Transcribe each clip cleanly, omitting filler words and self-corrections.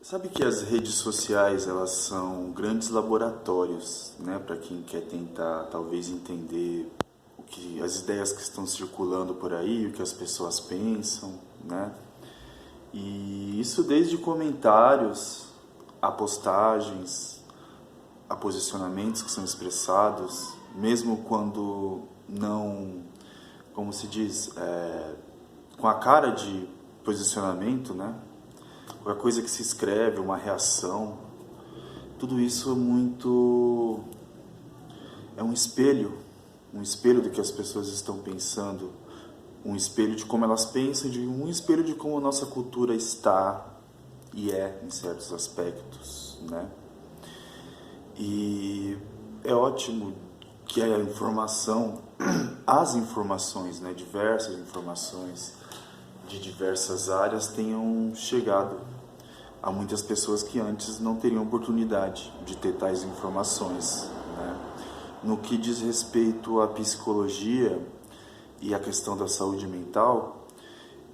Sabe que as redes sociais, elas são grandes laboratórios, né, para quem quer tentar talvez entender as ideias que estão circulando por aí, o que as pessoas pensam, né? E isso desde comentários, a postagens, a posicionamentos que são expressados, mesmo quando não, como se diz, com a cara de posicionamento, né? Qualquer coisa que se escreve, uma reação, tudo isso é um espelho do que as pessoas estão pensando, um espelho de como elas pensam, um espelho de como a nossa cultura está e é em certos aspectos, né? E é ótimo que a informação, as informações, né, diversas informações de diversas áreas tenham chegado a muitas pessoas que antes não teriam oportunidade de ter tais informações, né? No que diz respeito à psicologia e à questão da saúde mental,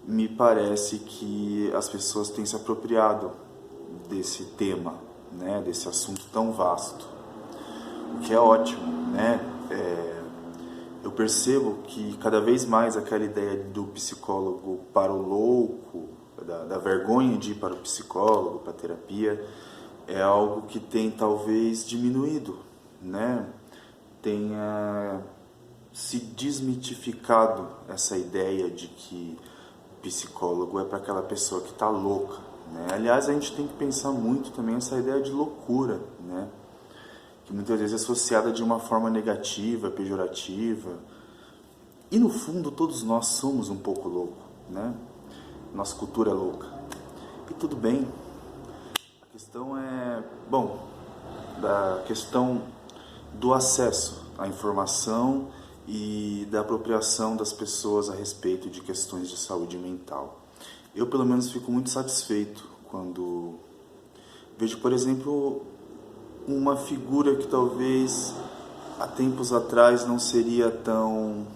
me parece que as pessoas têm se apropriado desse tema, né, desse assunto tão vasto, o que é ótimo, né? Eu percebo que cada vez mais aquela ideia do psicólogo para o louco, da vergonha de ir para o psicólogo, para a terapia, é algo que tem talvez diminuído, né? Tenha se desmitificado essa ideia de que o psicólogo é para aquela pessoa que está louca, né? Aliás, a gente tem que pensar muito também essa ideia de loucura, né? Que muitas vezes é associada de uma forma negativa, pejorativa. E no fundo todos nós somos um pouco loucos, né? Nossa cultura é louca. E tudo bem. A questão é, bom, da questão do acesso à informação e da apropriação das pessoas a respeito de questões de saúde mental. Eu, pelo menos, fico muito satisfeito quando vejo, por exemplo, uma figura que talvez há tempos atrás não seria tão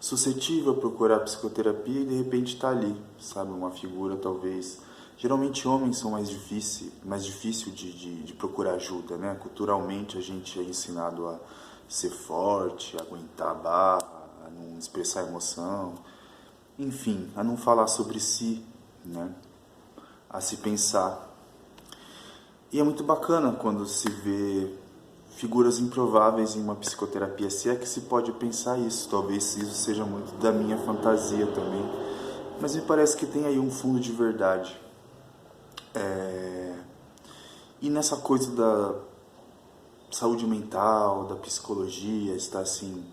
suscetível a procurar psicoterapia e de repente está ali, sabe? Uma figura talvez... Geralmente homens são mais difícil de procurar ajuda, né? Culturalmente a gente é ensinado a ser forte, a aguentar a barra, a não expressar emoção, enfim, a não falar sobre si, né? A se pensar. E é muito bacana quando se vê figuras improváveis em uma psicoterapia, se é que se pode pensar isso. Talvez isso seja muito da minha fantasia também, mas me parece que tem aí um fundo de verdade. E nessa coisa da saúde mental, da psicologia, está assim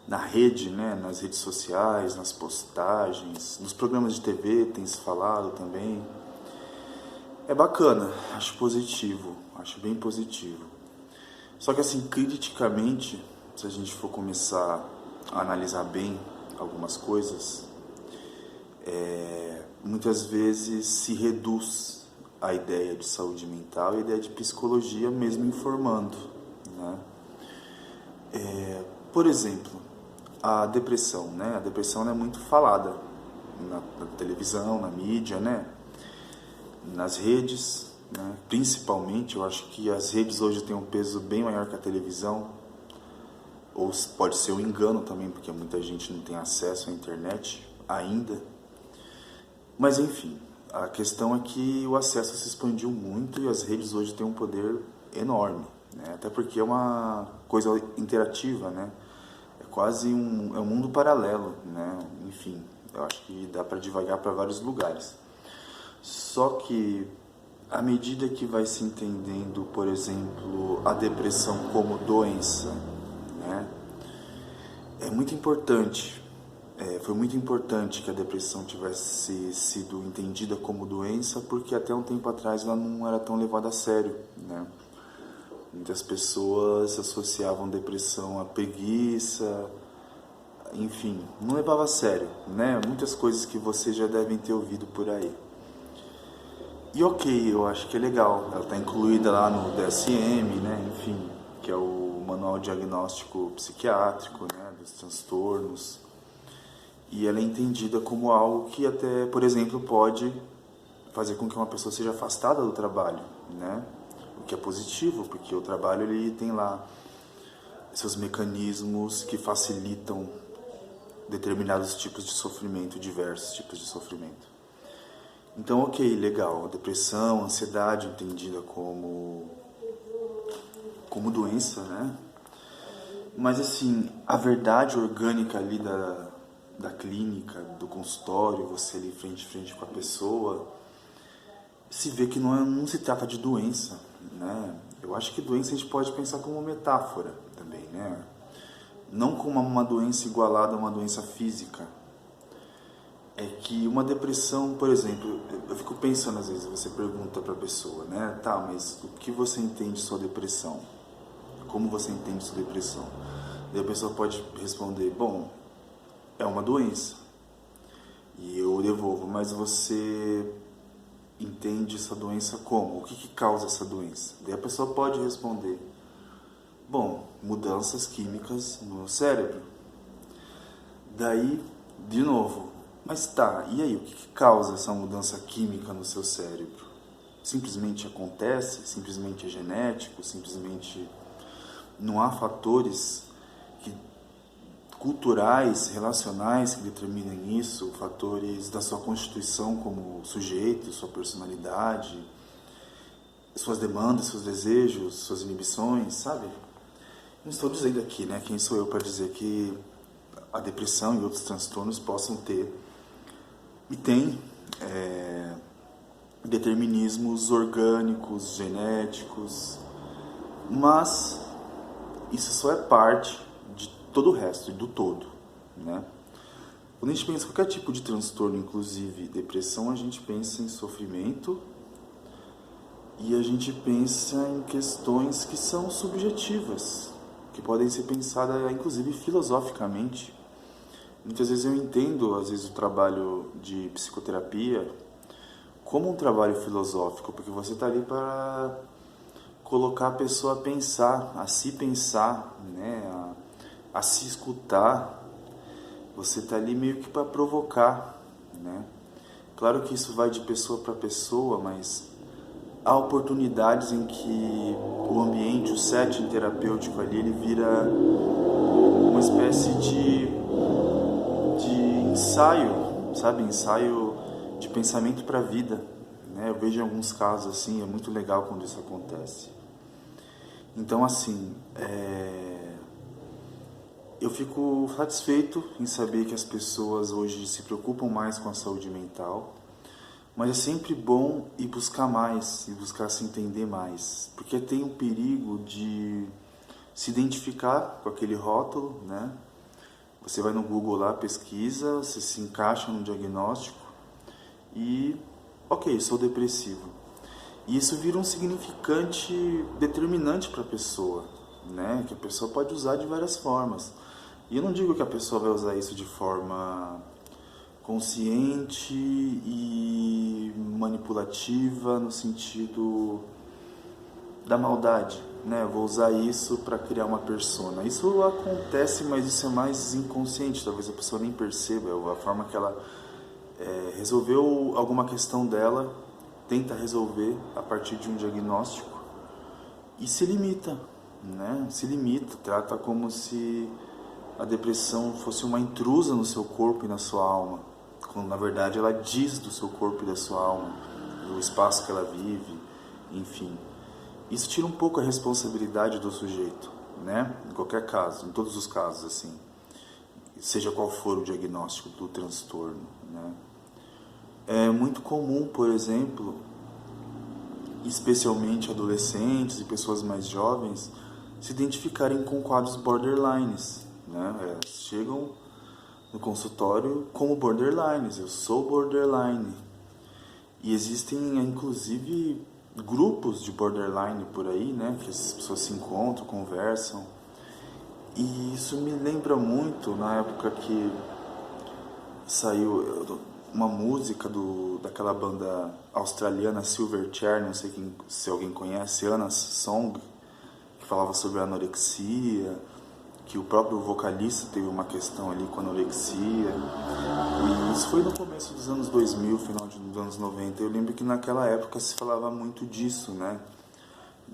na rede, né, nas redes sociais, nas postagens, nos programas de TV tem se falado também. É bacana, acho positivo, acho bem positivo. Só que assim, criticamente, se a gente for começar a analisar bem algumas coisas, muitas vezes se reduz a ideia de saúde mental e a ideia de psicologia mesmo informando, né? Por exemplo, a depressão, né? A depressão é muito falada na televisão, na mídia, né? Nas redes, né? Principalmente, eu acho que as redes hoje têm um peso bem maior que a televisão, ou pode ser um engano também, porque muita gente não tem acesso à internet ainda. Mas enfim, a questão é que o acesso se expandiu muito e as redes hoje têm um poder enorme, né? Até porque é uma coisa interativa, né? É quase um mundo paralelo, né? Enfim, eu acho que dá para divagar para vários lugares. Só que à medida que vai se entendendo, por exemplo, a depressão como doença, né? É muito importante, foi muito importante que a depressão tivesse sido entendida como doença, porque até um tempo atrás ela não era tão levada a sério, né? Muitas pessoas associavam depressão à preguiça, enfim, não levava a sério, né? Muitas coisas que vocês já devem ter ouvido por aí. E ok, eu acho que é legal, ela está incluída lá no DSM, né? Enfim, que é o Manual Diagnóstico Psiquiátrico, né? Dos transtornos. E ela é entendida como algo que até, por exemplo, pode fazer com que uma pessoa seja afastada do trabalho, né? O que é positivo, porque o trabalho ele tem lá seus mecanismos que facilitam determinados tipos de sofrimento, diversos tipos de sofrimento. Então, ok, legal, a depressão, a ansiedade entendida como doença, né? Mas assim, a verdade orgânica ali da clínica, do consultório, você ali frente a frente com a pessoa, se vê que não se trata de doença, né? Eu acho que doença a gente pode pensar como uma metáfora também, né? Não como uma doença igualada a uma doença física. É que uma depressão, por exemplo, eu fico pensando às vezes, você pergunta para a pessoa, né? Tá, mas o que você entende de sua depressão? Como você entende sua depressão? E a pessoa pode responder, bom, é uma doença. E eu devolvo, mas você entende essa doença como? O que causa essa doença? Daí a pessoa pode responder, bom, mudanças químicas no cérebro. Daí, de novo, mas tá, e aí, o que causa essa mudança química no seu cérebro? Simplesmente acontece? Simplesmente é genético? Simplesmente não há fatores culturais, relacionais que determinem isso? Fatores da sua constituição como sujeito, sua personalidade, suas demandas, seus desejos, suas inibições, sabe? Não estou dizendo aqui, né? Quem sou eu para dizer que a depressão e outros transtornos possam ter e tem determinismos orgânicos, genéticos, mas isso só é parte de todo o resto, do todo, né? Quando a gente pensa em qualquer tipo de transtorno, inclusive depressão, a gente pensa em sofrimento e a gente pensa em questões que são subjetivas, que podem ser pensadas, inclusive, filosoficamente. Muitas vezes eu entendo, às vezes, o trabalho de psicoterapia como um trabalho filosófico, porque você está ali para colocar a pessoa a pensar, né, a se escutar. Você está ali meio que para provocar, né? Claro que isso vai de pessoa para pessoa, mas há oportunidades em que o ambiente, o setting terapêutico ali, ele vira uma espécie de ensaio, sabe? Ensaio de pensamento para a vida, né? Eu vejo em alguns casos assim, é muito legal quando isso acontece. Então, assim, eu fico satisfeito em saber que as pessoas hoje se preocupam mais com a saúde mental, mas é sempre bom ir buscar mais, e buscar se entender mais, porque tem o perigo de se identificar com aquele rótulo, né? Você vai no Google lá, pesquisa, você se encaixa no diagnóstico e, ok, sou depressivo. E isso vira um significante determinante para a pessoa, né? Que a pessoa pode usar de várias formas. E eu não digo que a pessoa vai usar isso de forma consciente e manipulativa no sentido da maldade, né? Vou usar isso para criar uma persona. Isso acontece, mas isso é mais inconsciente. Talvez a pessoa nem perceba a forma que ela resolveu alguma questão dela, tenta resolver a partir de um diagnóstico e se limita, né? Se limita, trata como se a depressão fosse uma intrusa no seu corpo e na sua alma, quando na verdade ela diz do seu corpo e da sua alma, do espaço que ela vive, enfim. Isso tira um pouco a responsabilidade do sujeito, né? Em qualquer caso, em todos os casos, assim, seja qual for o diagnóstico do transtorno, né? É muito comum, por exemplo, especialmente adolescentes e pessoas mais jovens, se identificarem com quadros borderlines, né? Chegam no consultório como borderlines, eu sou borderline. E existem, inclusive, grupos de borderline por aí, né? Que as pessoas se encontram, conversam. E isso me lembra muito na época que saiu uma música daquela banda australiana Silverchair, não sei se alguém conhece, Anna's Song, que falava sobre anorexia, que o próprio vocalista teve uma questão ali com anorexia. E isso foi no começo dos anos 2000, final dos anos 90. Eu lembro que naquela época se falava muito disso, né?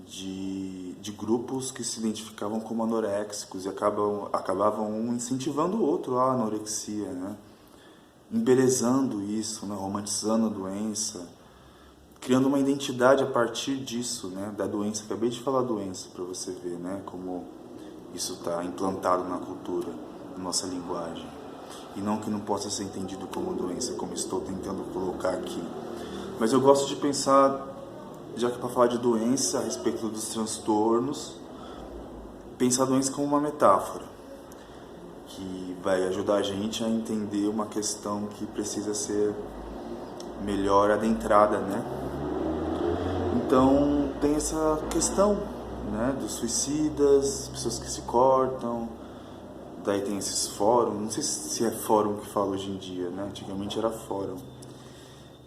De grupos que se identificavam como anoréxicos e acabavam um incentivando o outro à anorexia, né? Embelezando isso, né? Romantizando a doença, criando uma identidade a partir disso, né? Da doença. Acabei de falar doença para você ver, né? Como isso está implantado na cultura, na nossa linguagem. E não que não possa ser entendido como doença, como estou tentando colocar aqui. Mas eu gosto de pensar, já que para falar de doença, a respeito dos transtornos, pensar a doença como uma metáfora, que vai ajudar a gente a entender uma questão que precisa ser melhor adentrada, né? Então, tem essa questão, né, dos suicidas, pessoas que se cortam, daí tem esses fóruns, não sei se é fórum que fala hoje em dia, né? Antigamente era fórum.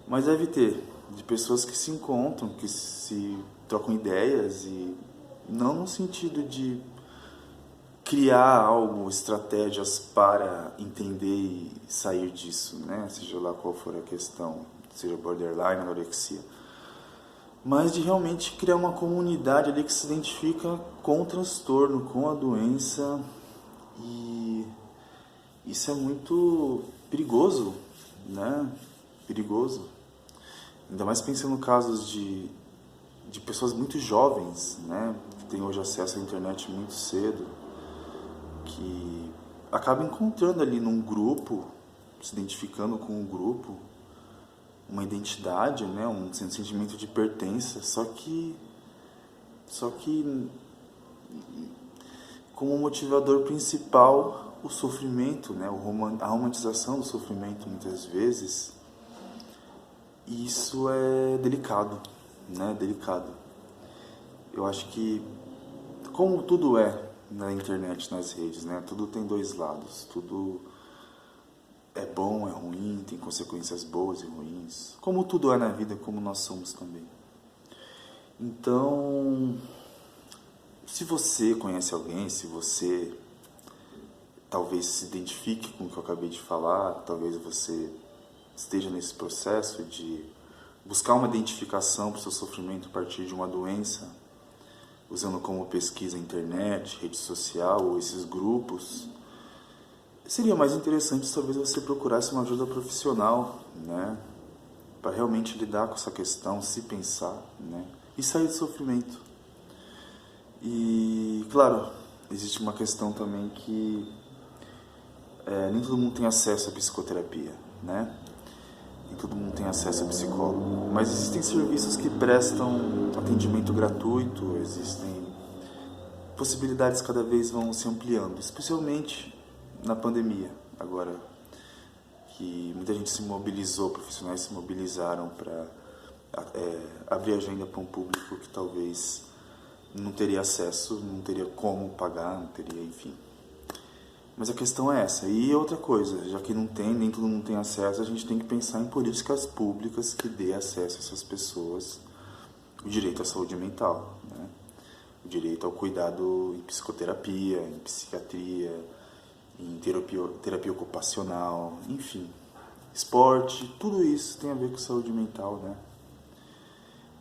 Mas deve ter, de pessoas que se encontram, que se trocam ideias e não no sentido de criar algo, estratégias para entender e sair disso, né? Seja lá qual for a questão, seja borderline, anorexia, mas de realmente criar uma comunidade ali que se identifica com o transtorno, com a doença, e isso é muito perigoso, né? Perigoso. Ainda mais pensando em casos de pessoas muito jovens, né? Que têm hoje acesso à internet muito cedo, que acabam encontrando ali num grupo, se identificando com um grupo, uma identidade, né? Um sentimento de pertença, só que como motivador principal o sofrimento, né? A romantização do sofrimento muitas vezes. E isso é delicado, né? Delicado. Eu acho que, como tudo é na internet, nas redes, né? Tudo tem dois lados. Tudo é bom, é ruim, tem consequências boas e ruins. Como tudo é na vida, como nós somos também. Então, se você conhece alguém, se você talvez se identifique com o que eu acabei de falar, talvez você esteja nesse processo de buscar uma identificação para o seu sofrimento a partir de uma doença, usando como pesquisa a internet, rede social ou esses grupos, seria mais interessante talvez você procurasse uma ajuda profissional, né, para realmente lidar com essa questão, se pensar, né, e sair do sofrimento. E, claro, existe uma questão também que nem todo mundo tem acesso à psicoterapia, né? Nem todo mundo tem acesso a psicólogo. Mas existem serviços que prestam atendimento gratuito, existem possibilidades cada vez vão se ampliando, especialmente na pandemia, agora que muita gente se mobilizou, profissionais se mobilizaram para abrir agenda para um público que talvez não teria acesso, não teria como pagar, não teria, enfim. Mas a questão é essa. E outra coisa, já que nem todo mundo tem acesso, a gente tem que pensar em políticas públicas que dê acesso a essas pessoas, o direito à saúde mental, né? O direito ao cuidado em psicoterapia, em psiquiatria, em terapia ocupacional, enfim. Esporte, tudo isso tem a ver com saúde mental, né?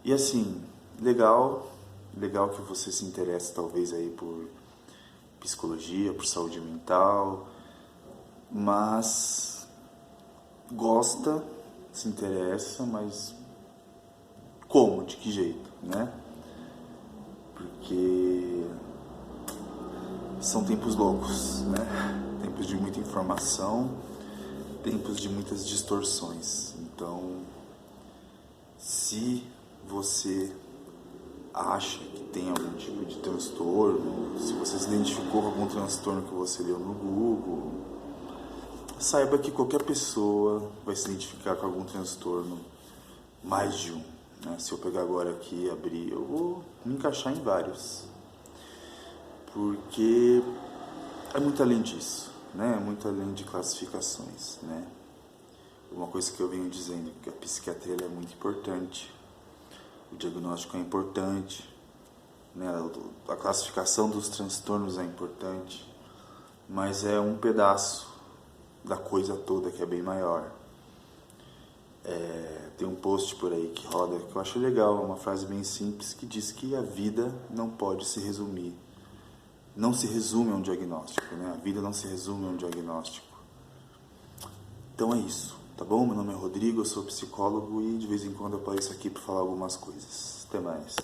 E assim, legal que você se interesse talvez aí por psicologia, por saúde mental, mas gosta, se interessa, mas como? De que jeito, né? Porque são tempos loucos, né? Tempos de muita informação, tempos de muitas distorções. Então, se você acha que tem algum tipo de transtorno, se você se identificou com algum transtorno que você leu no Google, saiba que qualquer pessoa vai se identificar com algum transtorno, mais de um, né? Se eu pegar agora aqui e abrir, eu vou me encaixar em vários, porque é muito além disso, né? É muito além de classificações, né? Uma coisa que eu venho dizendo, que a psiquiatria é muito importante, o diagnóstico é importante, né? A classificação dos transtornos é importante, mas é um pedaço da coisa toda que é bem maior. Tem um post por aí que roda que eu acho legal, uma frase bem simples que diz que a vida não pode se resumir, não se resume a um diagnóstico, né? A vida não se resume a um diagnóstico. Então é isso, tá bom? Meu nome é Rodrigo, eu sou psicólogo e de vez em quando eu apareço aqui para falar algumas coisas. Até mais.